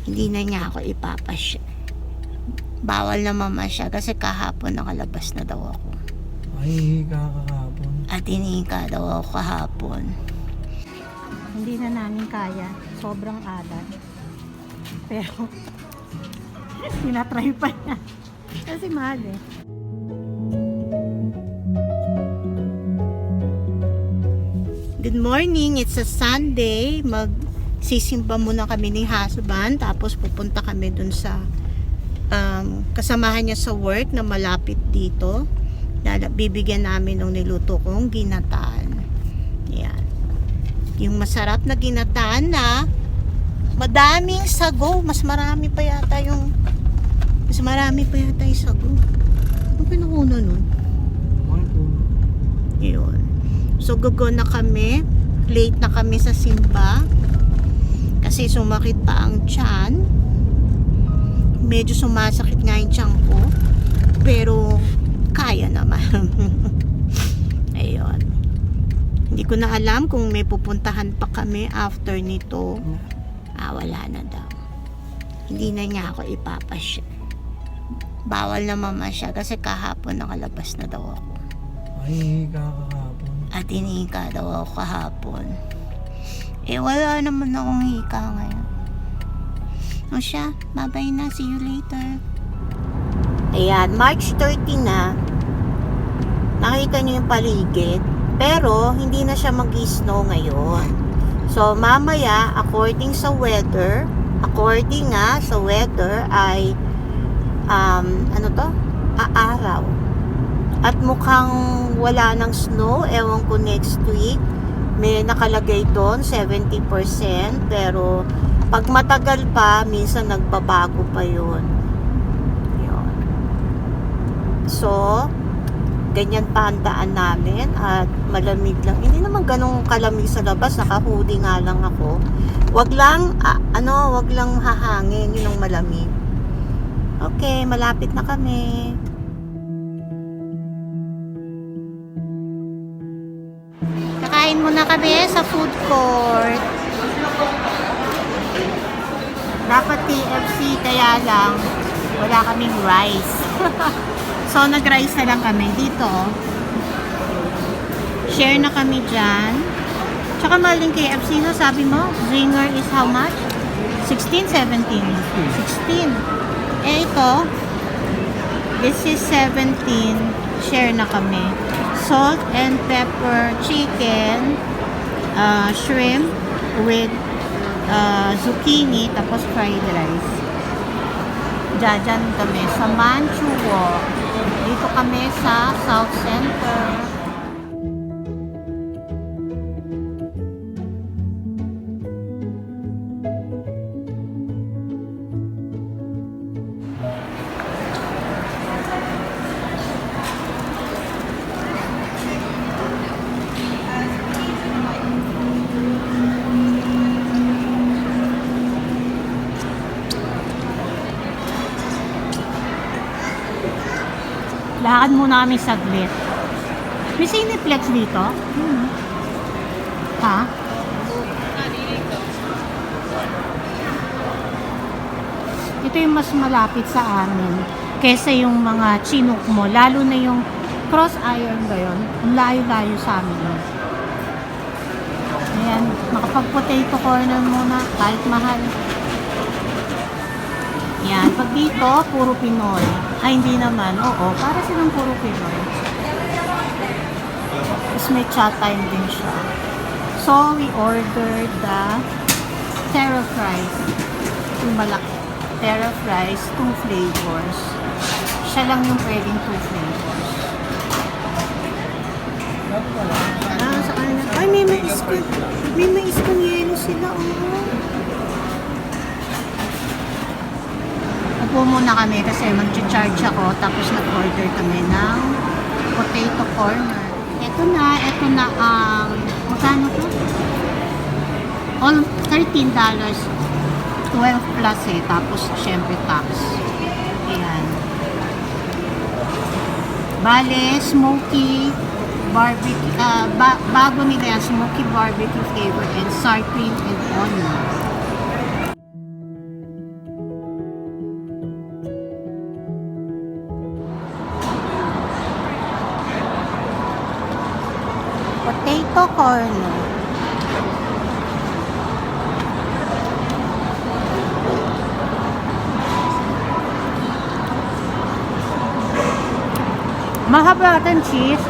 Hindi na niya ako ipapasya. Bawal naman siya kasi kahapon nakalabas na daw ako. Ay, kakahapon. At hininga daw ako kahapon. Hindi na namin kaya. Sobrang alat. Pero, tinatry pa niya. Kasi mahal eh. Good morning, it's a Sunday. Magsisimba muna kami ni husband. Tapos pupunta kami dun sa kasamahan niya sa work na malapit dito. Bibigyan namin ng niluto kong ginataan. Yan. Yung masarap na ginataan na madaming sago. Mas marami pa yata yung sago. Ano pinakuna nun? Yun. So gogo na kami. Late na kami sa simba. Kasi sumakit pa ang tiyan. Medyo sumasakit nga yung tiyan ko. Pero kaya naman. Ayun. Hindi ko na alam kung may pupuntahan pa kami after nito. Wala na daw. Hindi na niya ako ipapasya. Bawal naman siya kasi kahapon nakalabas na daw ako. Ay, kakahapon. At hinika daw ako kahapon. Wala naman akong hika ngayon. O siya, bye-bye na. See you later. Ayan, March 30 na. Nakita niyo yung paligid. Pero, hindi na siya mag-snow ngayon. So, mamaya, according sa weather ay, aaraw. At mukhang wala ng snow. Ewan ko next week. May nakalagay doon, 70%. Pero, pag matagal pa, minsan nagbabago pa yun. Yun. So, ganyan pa ang daan namin at malamig lang. Hindi naman ganong kalamig sa labas, naka-hoodie nga lang ako. Wag lang hahangin, yun ang malamig. Okay, malapit na kami. Kakain muna kami sa food court. Dapat TFC, kaya lang wala kaming rice. So, nag-rice na lang kami dito. Share na kami dyan. Tsaka mahal din KFC, no? Sabi mo, zinger is how much? 16, 17? 16. Ito, this is 17. Share na kami. Salt and pepper chicken, shrimp with zucchini, tapos fried rice. Diyan kami sa Manchuo. Dito kami sa South Center. Lakad muna kami saglit. May Cineplex dito? Ha? Ito yung mas malapit sa amin kesa yung mga Chinook mo. Lalo na yung cross iron ba yun? Ang layo-layo sa amin. Ayan, makapag-potato corner muna kahit mahal. Yan, pag dito, puro Pinoy. Ay, hindi naman. Oo, para silang puro Pinoy. Tapos may chat time din siya. So, we ordered the Terra fries. Yung malaki. Terra fries, 2 flavors. Siya lang yung pwedeng 2 flavors. Sa kanila. Ay, may mais ko. May mais kong yelo sila. Upo muna kami kasi mag-charge ako tapos nag-order kami ng potato corner. Ito na ang magkano to? All $13. 12 plus tapos syempre tax. Ayan. Bale, smoky barbecue, bago nila yan, smoky barbecue flavor and sour cream and onion. Ito, corno. Mahaba natin cheese.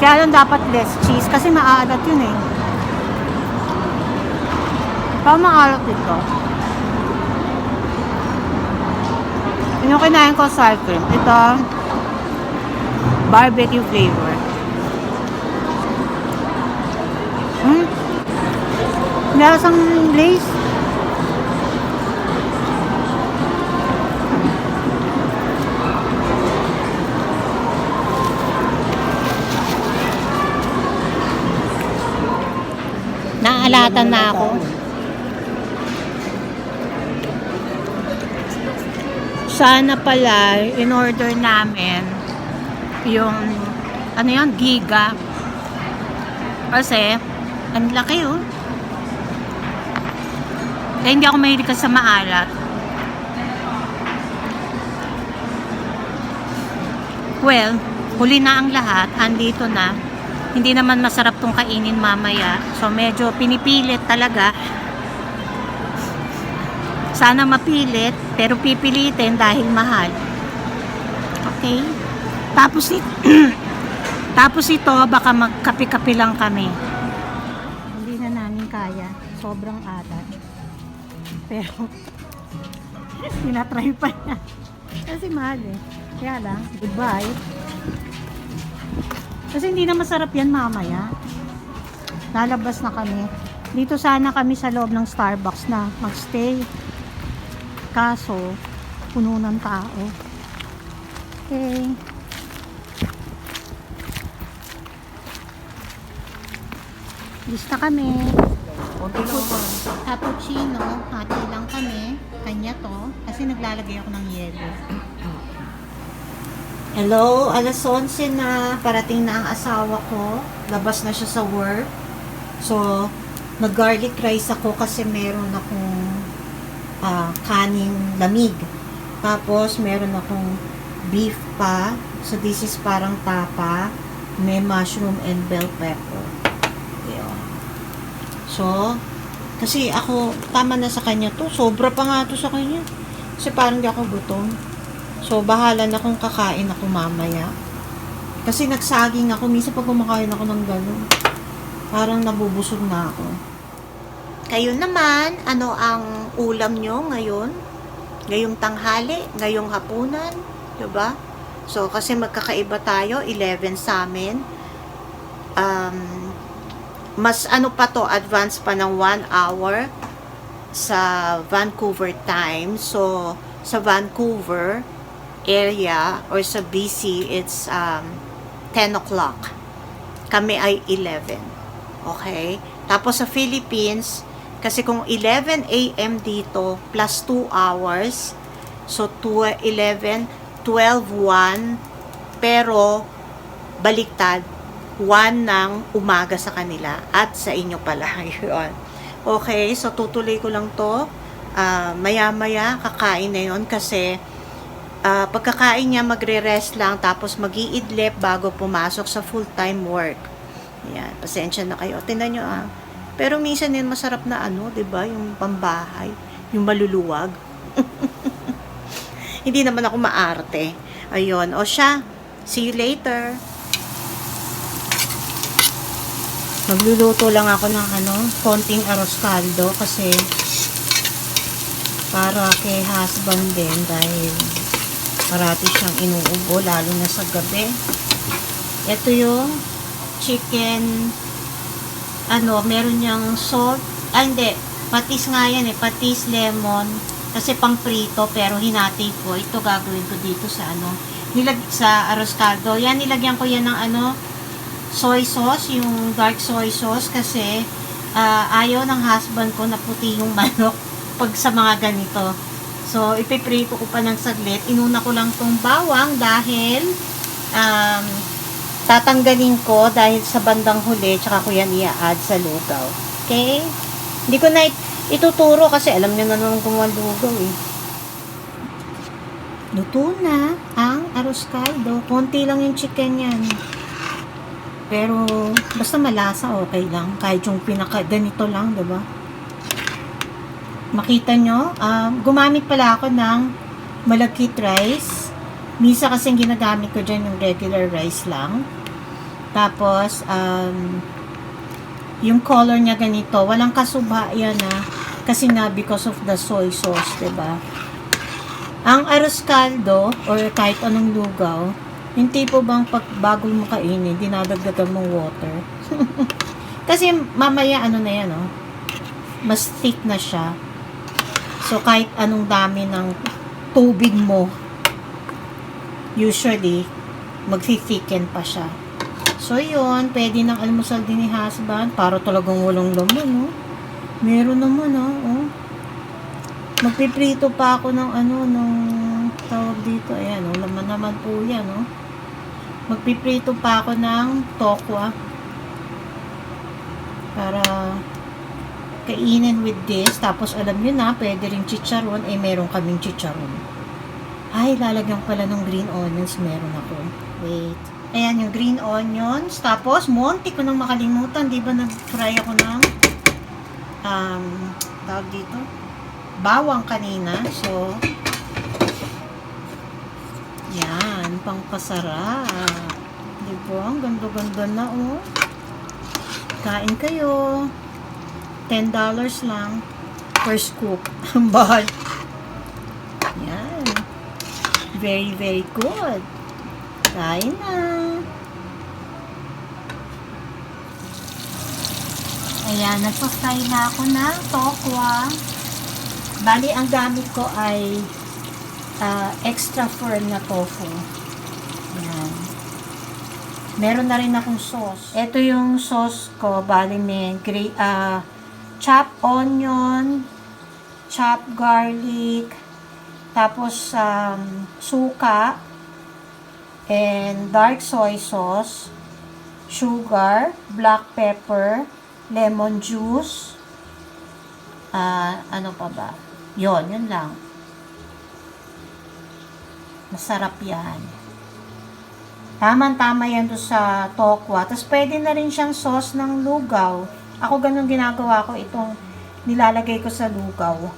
Kaya lang dapat less cheese kasi maalat yun eh. Parang maalat dito. Yung kinain ko sour cream. Ito, barbecue flavor. Lasang lace. Naalatan na ako. Sana pala, in order namin yung, ano yun, giga. Kasi, ang laki oh. Kaya hindi ako mahilig sa maalat. Well, huli na ang lahat. Andito na. Hindi naman masarap tong kainin mamaya. So, medyo pinipilit talaga. Sana mapilit, pero pipilitin dahil mahal. Okay? Tapos ito, baka magkape-kape lang kami. Hindi na namin kaya. Sobrang alat. Pero, tinatry pa niya. Kasi mahal eh. Kaya lang, goodbye. Kasi hindi na masarap yan mamaya. Lalabas na kami. Dito sana kami sa loob ng Starbucks na magstay. Kaso, puno ng tao. Okay. Lista kami. Cappuccino, hati lang kami. Kanya to. Kasi naglalagay ako ng yelo. Hello, alas 11 na. Parating na ang asawa ko. Labas na siya sa work. So, nag-garlic rice ako kasi meron akong kaning lamig. Tapos, meron akong beef pa. So, this is parang tapa. May mushroom and bell pepper. Ayan. So, kasi ako, tama na sa kanya to. Sobra pa nga to sa kanya. Kasi parang di ako gutom. So, bahala na kung kakain ako mamaya. Kasi nagsaging ako. Minsan pag kumakain ako ng gano'n, parang nabubusog na ako. Kayo naman, ano ang ulam nyo ngayon? Ngayong tanghali? Ngayong hapunan? Diba? So, kasi magkakaiba tayo. 11 sa amin. Mas ano pa to, advance pa ng 1 hour sa Vancouver time. So, sa Vancouver area or sa BC, it's 10 o'clock. Kami ay 11. Okay? Tapos sa Philippines, kasi kung 11 a.m. dito, plus 2 hours, so 11, 12, 1, pero baliktad, 1 ng umaga sa kanila at sa inyo pala. Yun. Okay, so tutuloy ko lang to. Maya-maya, kakain na yun kasi pagkakain niya, magre-rest lang tapos mag-iidlip bago pumasok sa full-time work. Ayan, pasensya na kayo. Tingnan nyo Pero minsan yun masarap na diba? Yung pambahay, yung maluluwag. Hindi naman ako maarte. Ayun, o siya. See you later. Magluluto lang ako ng konting arroz caldo kasi para kay husband din dahil parati siyang inuubo lalo na sa gabi. Ito yung chicken meron niyang salt, hindi, patis nga yan patis lemon kasi pang prito pero hinati ko. Ito gagawin ko dito sa sa arroz caldo. Yan, nilagyan ko yan ng soy sauce, yung dark soy sauce kasi ayaw ng husband ko na puti yung manok pag sa mga ganito. So, ipiprito ko pa ng saglit. Inuna ko lang tong bawang dahil tatanggalin ko dahil sa bandang huli tsaka ko yan i-add sa lugaw. Okay? Hindi ko na ituturo kasi alam nyo na naman kung lugaw Luto na ang arroz caldo. Konti lang yung chicken yan. Pero, basta malasa, okay lang. Kahit yung pinaka ganito lang, diba? Makita nyo, gumamit pala ako ng malagkit rice. Misa kasing ginagamit ko dyan yung regular rice lang. Tapos, yung color niya ganito, walang kasuba yan kasi nga because of the soy sauce, diba? Ang arroz caldo, or kahit anong lugaw, yung tipo bang pag bago mo kainin, dinadagdagan mong water. Kasi mamaya ano na yan, mas thick na siya. So, kahit anong dami ng tubig mo, usually, magsi-thicken pa siya. So, yun, pwede ng almusal din ni husband. Para talagang walang laman, Meron naman, Magpiprito pa ako ng ng tawag dito. Ayan, laman naman po yan, Magpiprito pa ako ng tokwa. Para kainin with this. Tapos, alam nyo na, pwede rin chicharon. Meron kaming chicharon. Ay, lalagyan pala ng green onions. Meron ako. Wait. Ayan yung green onions. Tapos, monti ko nang makalimutan. Di ba nag-fry ako ng tawag dito? Bawang kanina. So, yan. Pangpasarap. Di ba? Ang ganda-ganda na, Kain kayo. $10 lang per scoop. But, yan. Very, very good. Kain na. Ayan, nagpa-fry na ako ng tokwa. Bali, ang gamit ko ay extra firm na tofu. Ayan. Meron na rin akong sauce. Ito yung sauce ko. Bali, may chopped onion, chopped garlic, tapos suka, and dark soy sauce, sugar, black pepper, lemon juice, ano pa ba? Yun lang. Masarap yan. Tama-tama yan doon sa tokwa. Tapos pwede na rin siyang sauce ng lugaw. Ako ganun ginagawa ko, itong nilalagay ko sa lugaw.